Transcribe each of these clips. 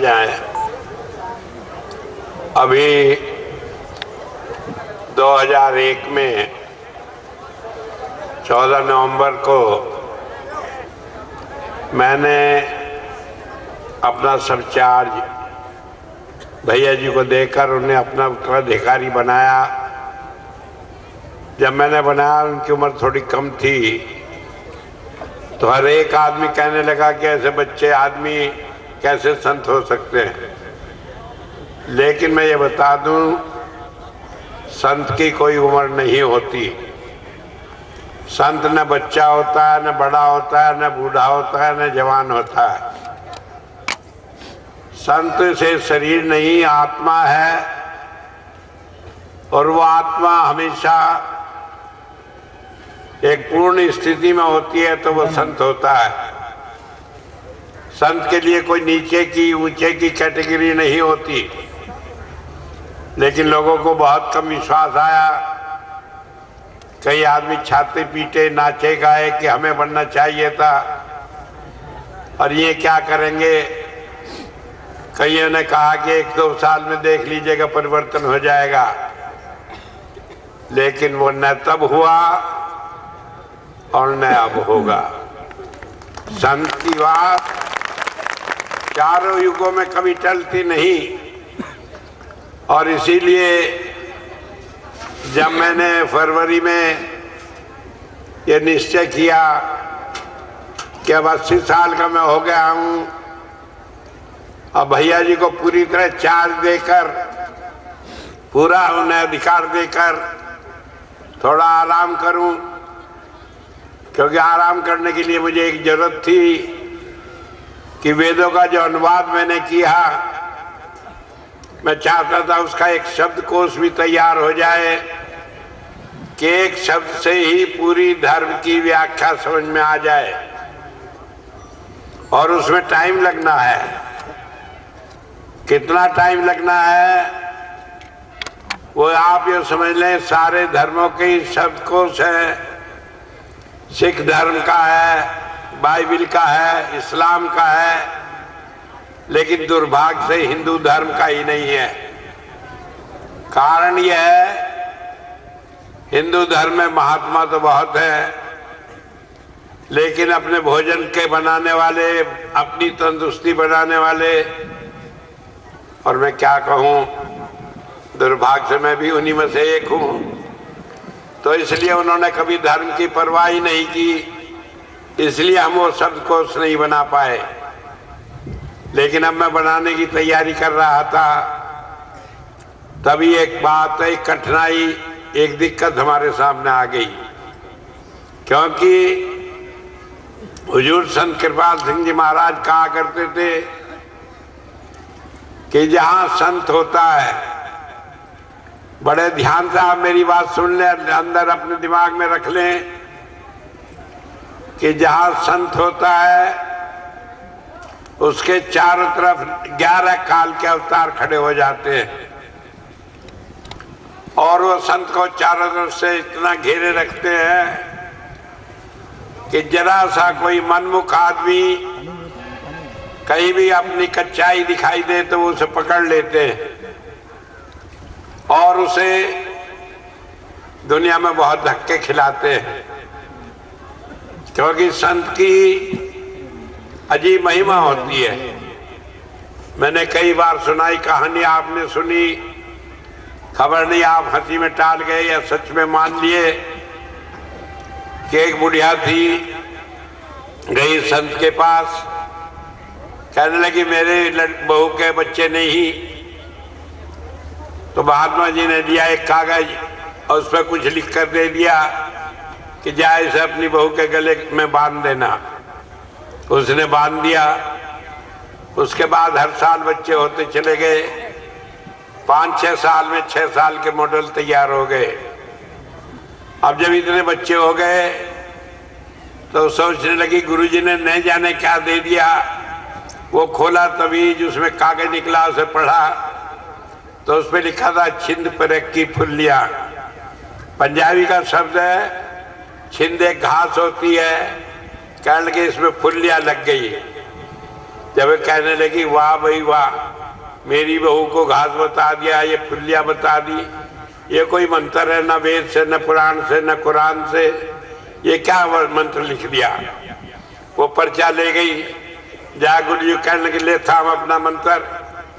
जाए। अभी 2001 में 14 नवंबर को मैंने अपना सब चार्ज भैया जी को देकर उन्हें अपना उत्तराधिकारी बनाया। जब मैंने बनाया, उनकी उम्र थोड़ी कम थी, तो हर एक आदमी कहने लगा कि ऐसे बच्चे आदमी कैसे संत हो सकते हैं। लेकिन मैं ये बता दूं, संत की कोई उम्र नहीं होती। संत न बच्चा होता है, न बड़ा होता है, न बूढ़ा होता है, न जवान होता है। संत से शरीर नहीं, आत्मा है, और वो आत्मा हमेशा एक पूर्ण स्थिति में होती है तो वो संत होता है। संत के लिए कोई नीचे की ऊंचे की कैटेगरी नहीं होती। लेकिन लोगों को बहुत कम विश्वास आया। कई आदमी छाते पीटे, नाचे गाए कि हमें बनना चाहिए था और ये क्या करेंगे। कईयों ने कहा कि 1-2 साल में देख लीजिएगा परिवर्तन हो जाएगा। लेकिन वो न तब हुआ और न अब होगा। संत की बात चारों युगों में कभी टलती नहीं। और इसीलिए जब मैंने फरवरी में ये निश्चय किया कि अब 80 साल का मैं हो गया हूँ, अब भैया जी को पूरी तरह चार्ज देकर, पूरा उन्हें अधिकार देकर थोड़ा आराम करूं, क्योंकि आराम करने के लिए मुझे एक जरूरत थी कि वेदों का जो अनुवाद मैंने किया, मैं चाहता था उसका एक शब्दकोश भी तैयार हो जाए कि एक शब्द से ही पूरी धर्म की व्याख्या समझ में आ जाए। और उसमें टाइम लगना है। कितना टाइम लगना है वो आप ये समझ लें, सारे धर्मों के शब्दकोश है। सिख धर्म का है, बाइबिल का है, इस्लाम का है, लेकिन दुर्भाग्य से हिंदू धर्म का ही नहीं है। कारण यह है, हिंदू धर्म में महात्मा तो बहुत है, लेकिन अपने भोजन के बनाने वाले, अपनी तंदुरुस्ती बनाने वाले, और मैं क्या कहूँ, दुर्भाग्य से मैं भी उन्हीं में से एक हूँ। तो इसलिए उन्होंने कभी धर्म की परवाह ही नहीं की, इसलिए हम वो शब्दकोश नहीं बना पाए। लेकिन अब मैं बनाने की तैयारी कर रहा था, तभी एक बात, एक कठिनाई, एक दिक्कत हमारे सामने आ गई। क्योंकि हुजूर संत कृपाल सिंह जी महाराज कहा करते थे कि जहां संत होता है, बड़े ध्यान से आप मेरी बात सुन लें, अंदर अपने दिमाग में रख लें कि जहां संत होता है उसके चारों तरफ 11 काल के अवतार खड़े हो जाते हैं। और वो संत को चारों तरफ से इतना घेरे रखते हैं कि जरा सा कोई मनमुख आदमी कहीं भी अपनी कच्चाई दिखाई दे तो वो उसे पकड़ लेते हैं और उसे दुनिया में बहुत धक्के खिलाते हैं। क्योंकि संत की अजीब महिमा होती है। मैंने कई बार सुनाई कहानी, आपने सुनी, खबर नहीं आप हंसी में टाल गए या सच में मान लिए कि एक बुढ़िया थी, गई संत के पास, कहने लगी मेरे बहू के बच्चे नहीं। तो महात्मा जी ने दिया एक कागज और उस पर कुछ लिख कर दे दिया कि जा इसे अपनी बहू के गले में बांध देना। उसने बांध दिया। उसके बाद हर साल बच्चे होते चले गए। 5-6 साल में 6 साल के मॉडल तैयार हो गए। अब जब इतने बच्चे हो गए तो सोचने लगी गुरुजी ने नहीं जाने क्या दे दिया। वो खोला तभी उसमें कागज निकला, उसे पढ़ा तो उस पर लिखा था छिंद पर की फुल्लिया। पंजाबी का शब्द है, छिंद एक घास होती है, कहने लगे इसमें फुल्लियाँ लग गई। जब वे कहने लगी वाह भाई वाह, मेरी बहू को घास बता दिया, ये फुल्लियाँ बता दी, ये कोई मंत्र है? न वेद से, न पुराण से, न कुरान से, ये क्या मंत्र लिख दिया? वो पर्चा ले गई, जा गुरु जी कहने के लिए थाम अपना मंत्र,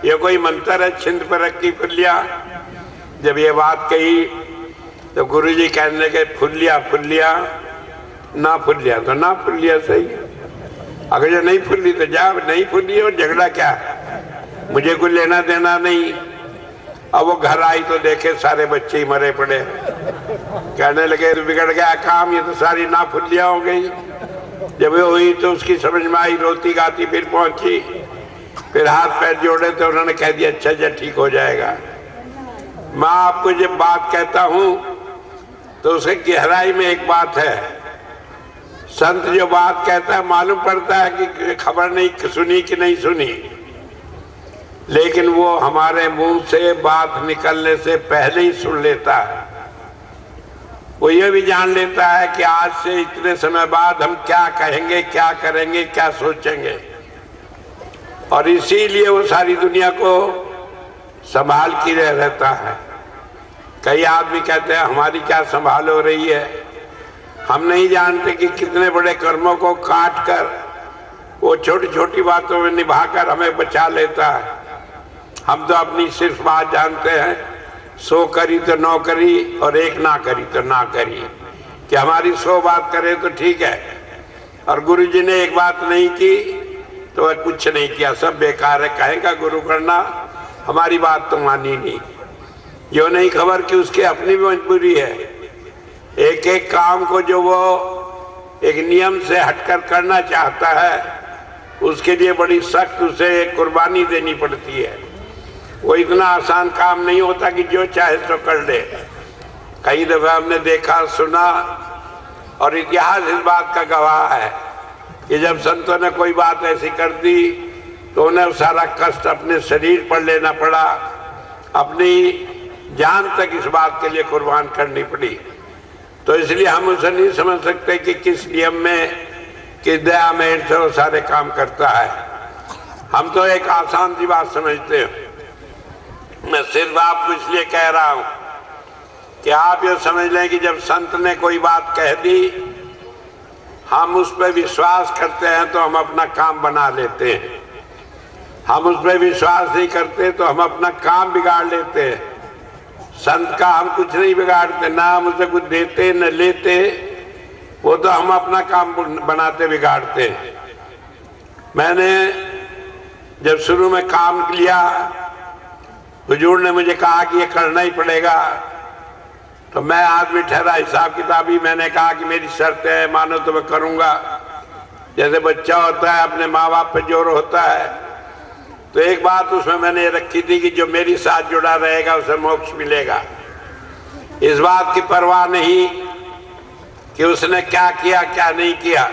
ये कोई मंत्र है? छिंद पर रखी फुल्लियाँ। जब ये बात कही तो गुरु जी कहने लगे फुल्लियाँ फुल्लियाँ, ना फुल्लियाँ तो ना फुल्लियाँ सही, अगर जो नहीं फुल्ली तो जा, नहीं फुल्ली और झगड़ा क्या, मुझे कुछ लेना देना नहीं। अब वो घर आई तो देखे सारे बच्चे ही मरे पड़े। कहने लगे बिगड़ गया काम, ये तो सारी ना फुल्लियाँ हो गई। जब वो हुई तो उसकी समझ में आई, रोती गाती फिर पहुंची, फिर हाथ पैर जोड़े तो उन्होंने कह दिया अच्छा अच्छा ठीक हो जाएगा। मैं आपको जब बात कहता हूं तो उसके गहराई में एक बात है। संत जो बात कहता है मालूम पड़ता है कि खबर नहीं सुनी कि नहीं सुनी, लेकिन वो हमारे मुंह से बात निकलने से पहले ही सुन लेता है। वो ये भी जान लेता है कि आज से इतने समय बाद हम क्या कहेंगे, क्या करेंगे, क्या सोचेंगे, और इसीलिए वो सारी दुनिया को संभाल के रहता है। कई आदमी कहते हैं हमारी क्या संभाल हो रही है, हम नहीं जानते कि कितने बड़े कर्मों को काट कर वो छोटी छोटी बातों में निभाकर हमें बचा लेता है। हम तो अपनी सिर्फ बात जानते हैं, 100 करी तो 9 करी और 1 ना करी तो ना करी, कि हमारी 100 बात करे तो ठीक है, और गुरु जी ने एक बात नहीं की तो वह कुछ नहीं किया, सब बेकार है। कहेगा गुरु करना, हमारी बात तो मानी नहीं। यो नहीं खबर कि उसकी अपनी भी मजबूरी है। एक एक काम को जो वो एक नियम से हटकर करना चाहता है, उसके लिए बड़ी सख्त उसे कुर्बानी देनी पड़ती है। वो इतना आसान काम नहीं होता कि जो चाहे तो कर ले। कई दफा हमने देखा सुना, और इतिहास इस बात का गवाह है कि जब संतों ने कोई बात ऐसी कर दी तो उन्हें सारा कष्ट अपने शरीर पर लेना पड़ा, अपनी जान तक इस बात के लिए कुर्बान करनी पड़ी। तो इसलिए हम उसे नहीं समझ सकते कि किस नियम में, किस दया में से वो सारे काम करता है। हम तो एक आसान सी बात समझते हैं। मैं सिर्फ आपको इसलिए कह रहा हूं कि आप ये समझ लें कि जब संत ने कोई बात कह दी, हम उस पर विश्वास करते हैं तो हम अपना काम बना लेते हैं। हम उस पर विश्वास नहीं करते तो हम अपना काम बिगाड़ लेते हैं। संत का हम कुछ नहीं बिगाड़ते, ना हम उसे कुछ देते न लेते, वो तो हम अपना काम बनाते बिगाड़ते हैं। मैंने जब शुरू में काम लिया, हुजूर ने मुझे कहा कि ये करना ही पड़ेगा, तो मैं आदमी ठहरा हिसाब किताबी। मैंने कहा कि मेरी शर्त है, मानो तो मैं करूँगा। जैसे बच्चा होता है अपने माँ बाप पे जोर होता है, तो एक बात उसमें मैंने रखी थी कि जो मेरी साथ जुड़ा रहेगा उसे मोक्ष मिलेगा। इस बात की परवाह नहीं कि उसने क्या किया क्या नहीं किया।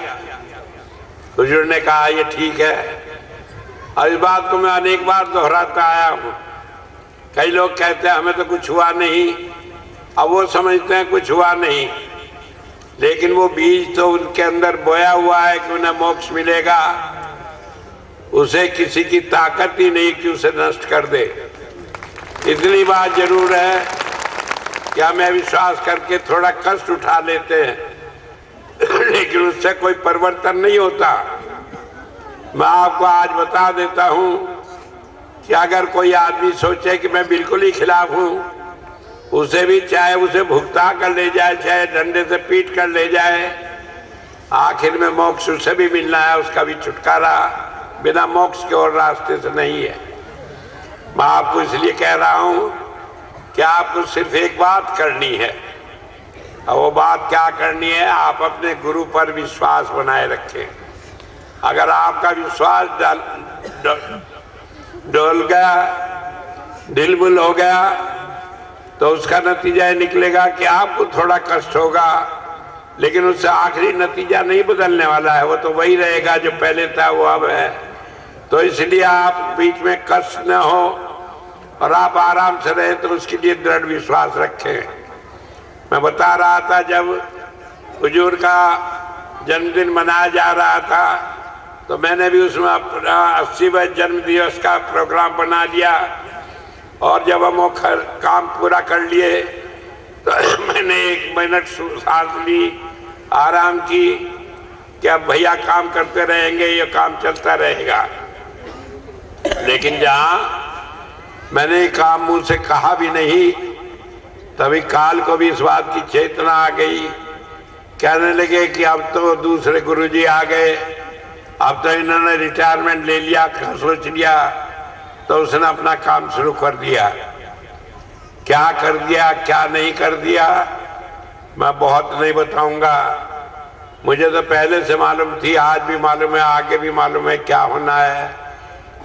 हुजूर ने कहा ये ठीक है, और इस बात को मैं अनेक बार दोहराता आया हूँ। कई लोग कहते हैं हमें तो कुछ हुआ नहीं, अब वो समझते हैं कुछ हुआ नहीं, लेकिन वो बीज तो उनके अंदर बोया हुआ है कि उन्हें मोक्ष मिलेगा। उसे किसी की ताकत ही नहीं कि उसे नष्ट कर दे। इतनी बात जरूर है कि हमें विश्वास करके थोड़ा कष्ट उठा लेते हैं लेकिन उससे कोई परिवर्तन नहीं होता। मैं आपको आज बता देता हूं कि अगर कोई आदमी सोचे कि मैं बिल्कुल ही खिलाफ हूं, उसे भी चाहे उसे भुगता कर ले जाए, चाहे डंडे से पीट कर ले जाए, आखिर में मोक्ष उसे भी मिलना है, उसका भी छुटकारा बिना मोक्ष के और रास्ते से नहीं है। मैं आपको इसलिए कह रहा हूं कि आपको सिर्फ एक बात करनी है, और वो बात क्या करनी है, आप अपने गुरु पर विश्वास बनाए रखें। अगर आपका विश्वास डोल गया, ढिलमुल हो गया, तो उसका नतीजा ये निकलेगा कि आपको थोड़ा कष्ट होगा, लेकिन उससे आखिरी नतीजा नहीं बदलने वाला है। वो तो वही रहेगा जो पहले था, वो अब है। तो इसलिए आप बीच में कष्ट न हो और आप आराम से रहे, तो उसके लिए दृढ़ विश्वास रखें। मैं बता रहा था जब हुजूर का जन्मदिन मनाया जा रहा था तो मैंने भी उसमें अपना 80वें जन्म दिवस का प्रोग्राम बना लिया। और जब हम वो काम पूरा कर लिए तो मैंने 1 मिनट सांस ली, आराम की कि अब भैया काम करते रहेंगे, ये काम चलता रहेगा। लेकिन जहां मैंने काम मुंह से कहा भी नहीं, तभी काल को भी इस बात की चेतना आ गई। कहने लगे कि अब तो दूसरे गुरुजी आ गए, अब तो इन्होंने रिटायरमेंट ले लिया, सोच लिया। तो उसने अपना काम शुरू कर दिया। क्या कर दिया, क्या नहीं कर दिया, मैं बहुत नहीं बताऊंगा। मुझे तो पहले से मालूम थी, आज भी मालूम है, आगे भी मालूम है क्या होना है।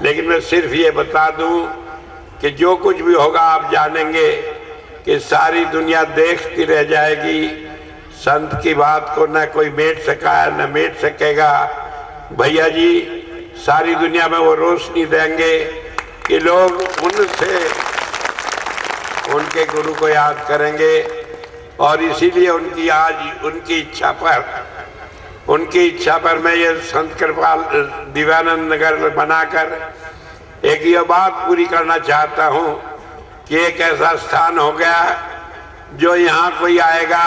लेकिन मैं सिर्फ ये बता दूं कि जो कुछ भी होगा आप जानेंगे कि सारी दुनिया देखती रह जाएगी। संत की बात को न कोई मेट सका है, न मेट सकेगा। भैया जी सारी दुनिया में वो रोशनी देंगे कि लोग उनसे उनके गुरु को याद करेंगे। और इसीलिए उनकी आज उनकी इच्छा पर मैं ये संत कृपाल दिव्यानंद नगर बनाकर एक ये बात पूरी करना चाहता हूँ कि एक ऐसा स्थान हो गया जो यहाँ कोई आएगा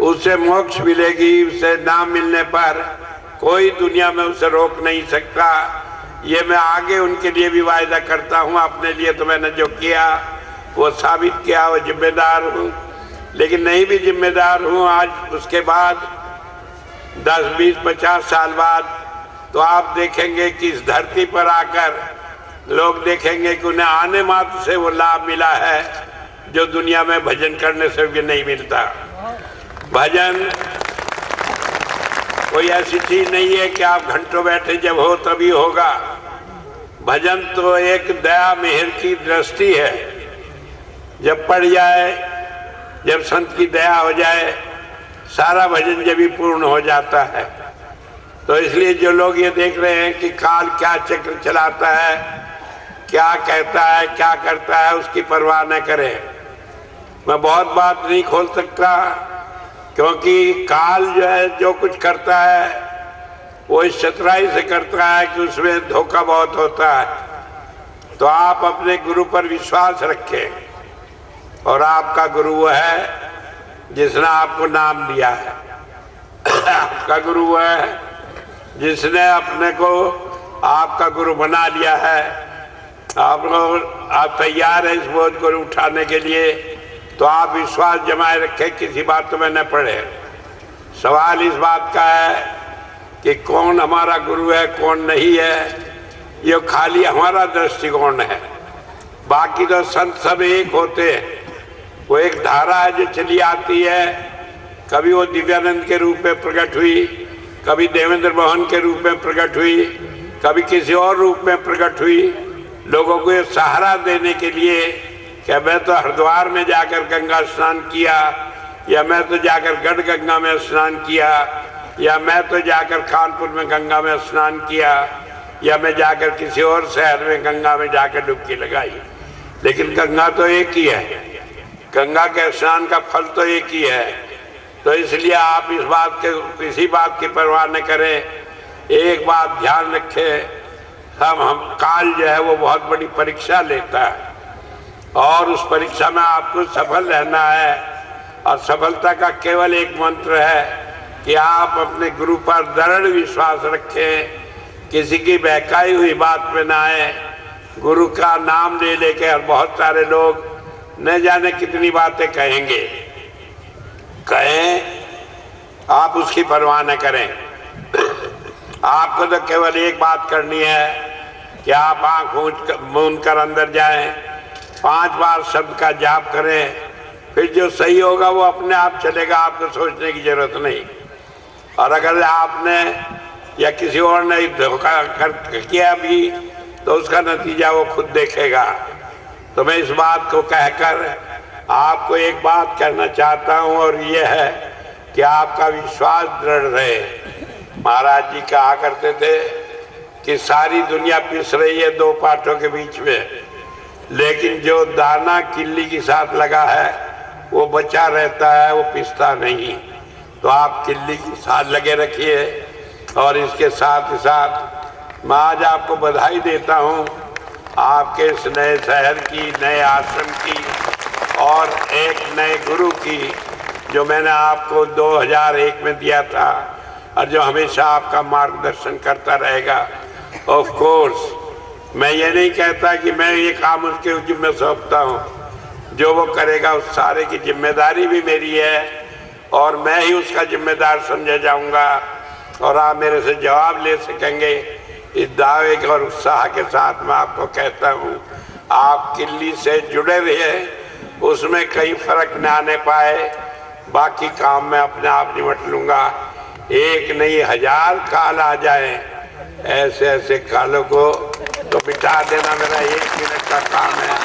उसे मोक्ष मिलेगी, उसे नाम मिलने पर कोई दुनिया में उसे रोक नहीं सकता। ये मैं आगे उनके लिए भी वायदा करता हूँ। अपने लिए तो मैंने जो किया वो साबित किया, वो जिम्मेदार हूँ। लेकिन नहीं भी जिम्मेदार हूँ आज, उसके बाद 10, 20, 50 साल बाद तो आप देखेंगे कि इस धरती पर आकर लोग देखेंगे कि उन्हें आने मात्र से वो लाभ मिला है जो दुनिया में भजन करने से भी नहीं मिलता। भजन कोई ऐसी चीज नहीं है कि आप घंटों बैठे जब हो तभी होगा। भजन तो एक दया मेहर की दृष्टि है। जब पड़ जाए, जब संत की दया हो जाए, सारा भजन जब भी पूर्ण हो जाता है। तो इसलिए जो लोग ये देख रहे हैं कि काल क्या चक्र चलाता है, क्या कहता है, क्या करता है, उसकी परवाह न करें। मैं बहुत बात नहीं खोल सकता क्योंकि काल जो है जो कुछ करता है वो इस चतुराई से करता है कि उसमें धोखा बहुत होता है। तो आप अपने गुरु पर विश्वास रखें और आपका गुरु वो है जिसने आपको नाम दिया है। आपका गुरु वो है जिसने अपने को आपका गुरु बना लिया है। आप तैयार हैं इस बोझ को उठाने के लिए, तो आप विश्वास जमाए रखें, किसी बात में न पड़े। सवाल इस बात का है कि कौन हमारा गुरु है, कौन नहीं है, ये खाली हमारा दृष्टिकोण है। बाकी तो संत सब एक होते हैं। वो एक धारा है जो चली आती है, कभी वो दिव्यानंद के रूप में प्रकट हुई, कभी देवेंद्र मोहन के रूप में प्रकट हुई, कभी किसी और रूप में प्रकट हुई, लोगों को ये सहारा देने के लिए कि मैं तो हरिद्वार में जाकर गंगा स्नान किया, या मैं तो जाकर गढ़ गंगा में स्नान किया, या मैं तो जाकर कानपुर में गंगा में स्नान किया, या मैं जाकर किसी और शहर में गंगा में जाकर डुबकी लगाई। लेकिन गंगा तो एक ही है, गंगा के स्नान का फल तो एक ही है। तो इसलिए आप इस बात के किसी बात की परवाह न करें। एक बात ध्यान रखें, हम काल जो है वो बहुत बड़ी परीक्षा लेता है और उस परीक्षा में आपको सफल रहना है। और सफलता का केवल एक मंत्र है कि आप अपने गुरु पर दृढ़ विश्वास रखें, किसी की बहकाई हुई बात में ना आए। गुरु का नाम ले लेके और बहुत सारे लोग न जाने कितनी बातें कहेंगे, कहें, आप उसकी परवाह न करें। आपको तो केवल एक बात करनी है कि आप आंख मूंद कर अंदर जाएं, 5 बार शब्द का जाप करें, फिर जो सही होगा वो अपने आप चलेगा, आपको सोचने की जरूरत नहीं। और अगर आपने या किसी और ने धोखा किया भी तो उसका नतीजा वो खुद देखेगा। तो मैं इस बात को कहकर आपको एक बात कहना चाहता हूँ और ये है कि आपका विश्वास दृढ़ रहे। महाराज जी कहा करते थे कि सारी दुनिया पिस रही है 2 पाठों के बीच में, लेकिन जो दाना किल्ली के साथ लगा है वो बचा रहता है, वो पिसता नहीं। तो आप किल्ली के साथ लगे रखिए और इसके साथ ही साथ मैं आज आपको बधाई देता हूं आपके इस नए शहर की, नए आश्रम की और एक नए गुरु की, जो मैंने आपको 2001 में दिया था और जो हमेशा आपका मार्गदर्शन करता रहेगा। ऑफ कोर्स मैं ये नहीं कहता कि मैं ये काम उसके जिम्मे सौंपता हूँ, जो वो करेगा उस सारे की जिम्मेदारी भी मेरी है और मैं ही उसका जिम्मेदार समझा जाऊंगा और आप मेरे से जवाब ले सकेंगे। इस दावे और उत्साह के साथ मैं आपको कहता हूँ, आप किल्ली से जुड़े रहे, उसमें कहीं फर्क न आने पाए, बाकी काम मैं अपने आप निपट लूँगा। एक नहीं 1000 काल आ जाए, ऐसे ऐसे कालों को तो मिटा देना मेरा 1 मिनट का काम है।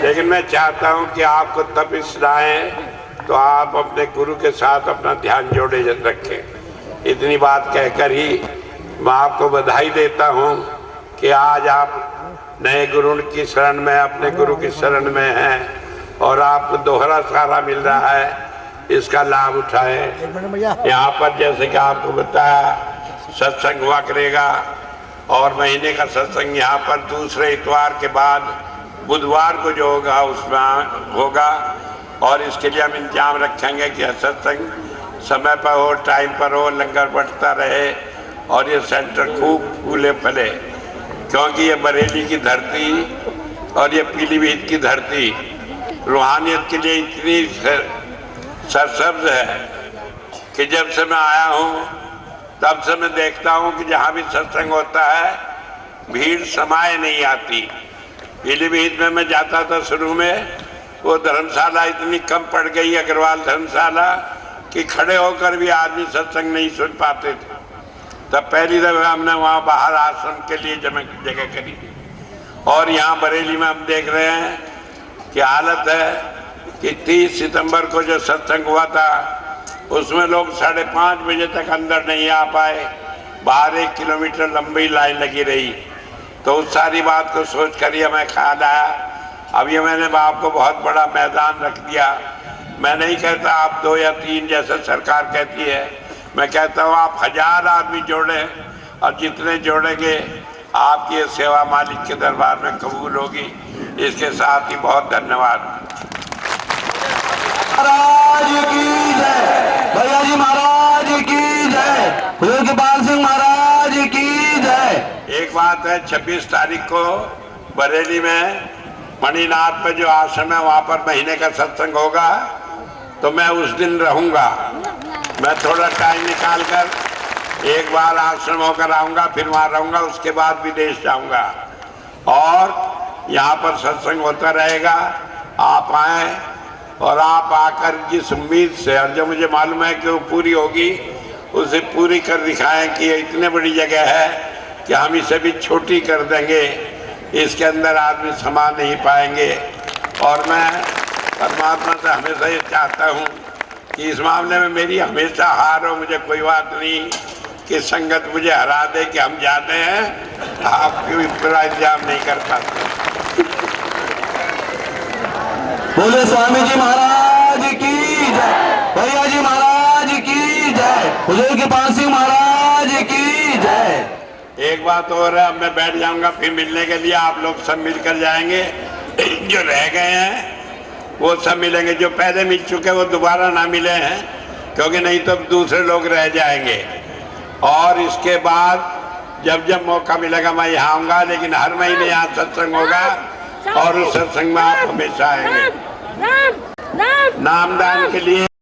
लेकिन मैं चाहता हूं कि आपको तब सुनाएं तो आप अपने गुरु के साथ अपना ध्यान जोड़े रखें। इतनी बात कहकर ही मैं आपको बधाई देता हूं कि आज आप नए गुरु की शरण में, अपने गुरु की शरण में हैं और आपको दोहरा सहारा मिल रहा है, इसका लाभ उठाएं। यहाँ पर जैसे कि आपको बताया सत्संग हुआ करेगा और महीने का सत्संग यहाँ पर दूसरे इतवार के बाद बुधवार को जो होगा उसमें होगा और इसके लिए हम इंतजाम रखेंगे कि सत्संग समय पर हो, टाइम पर हो, लंगर बढ़ता रहे और ये सेंटर खूब फूले फले, क्योंकि ये बरेली की धरती और ये पीलीभीत की धरती रूहानियत के लिए इतनी सरसब्ज है कि जब से मैं आया हूँ तब से मैं देखता हूँ कि जहाँ भी सत्संग होता है भीड़ समाये नहीं आती। पीलीभीत में मैं जाता था शुरू में, वो धर्मशाला इतनी कम पड़ गई, अग्रवाल धर्मशाला, कि खड़े होकर भी आदमी सत्संग नहीं सुन पाते थे। तब पहली दफा हमने वहाँ बाहर आश्रम के लिए जगह करी और यहाँ बरेली में हम देख रहे हैं कि हालत है कि 30 सितंबर को जो सत्संग हुआ था उसमें लोग 5:30 बजे तक अंदर नहीं आ पाए, बाहर 1 किलोमीटर लंबी लाइन लगी रही। तो उस सारी बात को सोच कर ही हमें ख्याल आया, अब ये मैंने आपको बहुत बड़ा मैदान रख दिया। मैं नहीं कहता आप 2 या 3 जैसे सरकार कहती है, मैं कहता हूँ आप 1000 आदमी जोड़ें और जितने जोड़ेंगे आपकी ये सेवा मालिक के दरबार में कबूल होगी। इसके साथ ही बहुत धन्यवाद। महाराज की जय, भैया जी महाराज की जय, हुजूर कृपाल सिंह महाराज की जय। एक बात है, 26 तारीख को बरेली में मणिनाथ पे जो आश्रम है वहाँ पर महीने का सत्संग होगा, तो मैं उस दिन रहूँगा। मैं थोड़ा टाइम निकाल कर एक बार आश्रम होकर आऊँगा, फिर वहाँ रहूँगा, उसके बाद विदेश जाऊँगा और यहाँ पर सत्संग होता रहेगा। आप आए और आप आकर जिस उम्मीद से, और जो मुझे मालूम है कि वो पूरी होगी, उसे पूरी कर दिखाएं कि ये इतने बड़ी जगह है कि हम इसे भी छोटी कर देंगे, इसके अंदर आदमी समा नहीं पाएंगे। और मैं परमात्मा से हमेशा ये चाहता हूँ कि इस मामले में मेरी हमेशा हार हो, मुझे कोई बात नहीं कि संगत मुझे हरा दे कि हम जाते हैं, आपकी पूरा इंतजाम नहीं कर पाते। बोले स्वामी जी महाराज की जय, भैया जी महाराज की जय, हुजूर कृपाल सिंह महाराज की जय। एक बात और है, अब मैं बैठ जाऊंगा, फिर मिलने के लिए आप लोग सब मिलकर जाएंगे। जो रह गए हैं वो सब मिलेंगे, जो पहले मिल चुके वो दोबारा ना मिले हैं, क्योंकि नहीं तो दूसरे लोग रह जाएंगे। और इसके बाद जब जब मौका मिलेगा मैं यहाँ आऊँगा, लेकिन हर महीने यहाँ सत्संग होगा और उस सत्संग में आप हमेशा आएंगे। नामदान के लिए